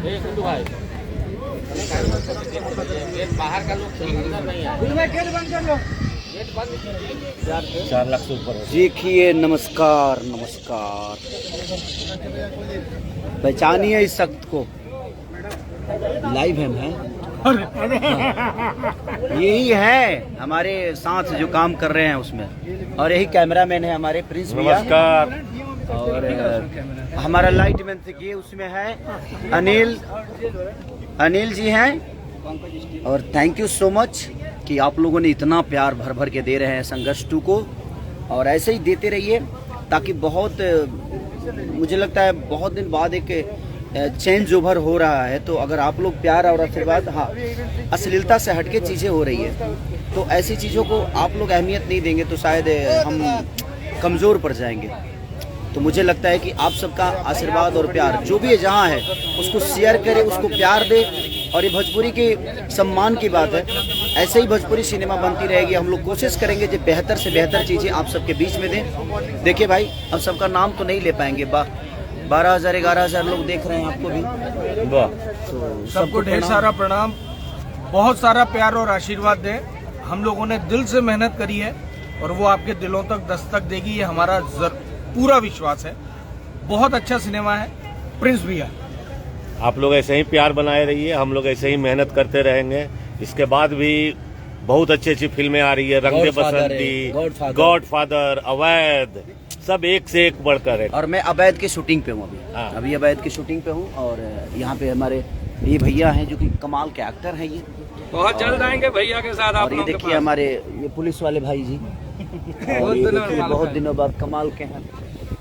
भाई बाहर का लोग नहीं है। गेट बंद कर लो, गेट बंद। 4 लाख से ऊपर है। देखिए, नमस्कार नमस्कार, पहचानिए इस शख्स को। लाइव है यही है हमारे साथ जो काम कर रहे हैं उसमें, और यही कैमरामैन है हमारे प्रिंस भैया। नमस्कार। और हमारा लाइट मैन से ये उसमें है अनिल जी हैं। और थैंक यू सो मच कि आप लोगों ने इतना प्यार भर भर के दे रहे हैं संघर्ष 2 को, और ऐसे ही देते रहिए, ताकि बहुत मुझे लगता है बहुत दिन बाद एक चेंज ओवर हो रहा है। तो अगर आप लोग प्यार और आशीर्वाद, हाँ, अश्लीलता से हटके चीज़ें हो रही है, तो ऐसी चीज़ों को आप लोग अहमियत नहीं देंगे तो शायद हम कमज़ोर पड़ जाएंगे। तो मुझे लगता है कि आप सबका आशीर्वाद और प्यार जो भी है जहाँ है उसको शेयर करें, उसको प्यार दे। और ये भोजपुरी के सम्मान की बात है, ऐसे ही भोजपुरी सिनेमा बनती रहेगी। हम लोग कोशिश करेंगे जो बेहतर से बेहतर चीज़ें आप सबके बीच में दें। देखिए भाई, अब सबका नाम तो नहीं ले पाएंगे, 12,000 11,000 लोग देख रहे हैं आपको भी। वाह, तो सबको ढेर सारा प्रणाम, बहुत सारा प्यार और आशीर्वाद दें। हम लोगों ने दिल से मेहनत करी है और वो आपके दिलों तक दस्तक देगी, ये हमारा पूरा विश्वास है। बहुत अच्छा सिनेमा है प्रिंस भैया। आप लोग ऐसे ही प्यार बनाए रहिए, हम लोग ऐसे ही मेहनत करते रहेंगे। इसके बाद भी बहुत अच्छी अच्छी फिल्में आ रही है, रंग दे बसंती, गॉडफादर, अवैध, सब एक से एक बढ़कर है। और मैं अवैध की शूटिंग पे हूँ अभी अवैध की शूटिंग पे हूँ। और यहाँ पे हमारे ये भैया हैं जो कि कमाल के एक्टर हैं। ये बहुत जल्द आएंगे भैया के साथ। और ये देखिए हमारे ये पुलिस वाले भाई जी, बहुत दिनों बाद कमाल के हैं।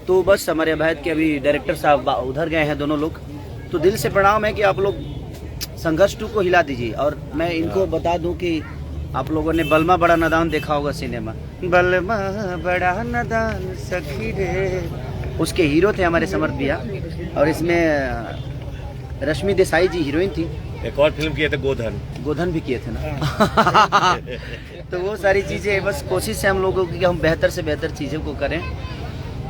तो बस हमारे अवैध के अभी डायरेक्टर साहब उधर गए हैं दोनों लोग। तो दिल से प्रणाम है कि आप लोग संघर्ष 2 को हिला दीजिए। और मैं इनको बता दूं कि आप लोगों ने बलमा बड़ा नादान देखा होगा सिनेमा, बलमा बड़ा नादान सखी रे, उसके हीरो थे हमारे समर्थ भैया। और इसमें रश्मि देसाई जी हीरोइन थी। एक और फिल्म किए थे गोधन भी किए थे ना। तो वो सारी चीज़ें, बस कोशिश है हम लोगों की कि हम बेहतर से बेहतर चीज़ों को करें।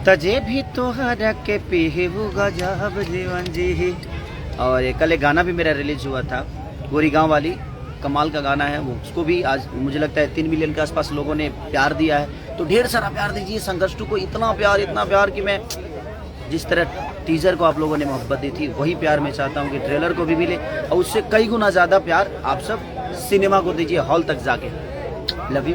तजे भी तोहरा के पीहू गजब जीवन जी। और कल एक गाना भी मेरा रिलीज हुआ था, गोरी गाँव वाली, कमाल का गाना है वो। उसको भी आज मुझे लगता है 3 मिलियन के आसपास लोगों ने प्यार दिया है। तो ढेर सारा प्यार दीजिए संघर्ष 2 को। इतना प्यार कि मैं जिस तरह टीजर को आप लोगों ने मोहब्बत दी थी, वही प्यार मैं चाहता हूँ कि ट्रेलर को भी मिले, और उससे कई गुना ज़्यादा प्यार आप सब सिनेमा को दीजिए, हॉल तक जाके। Love you.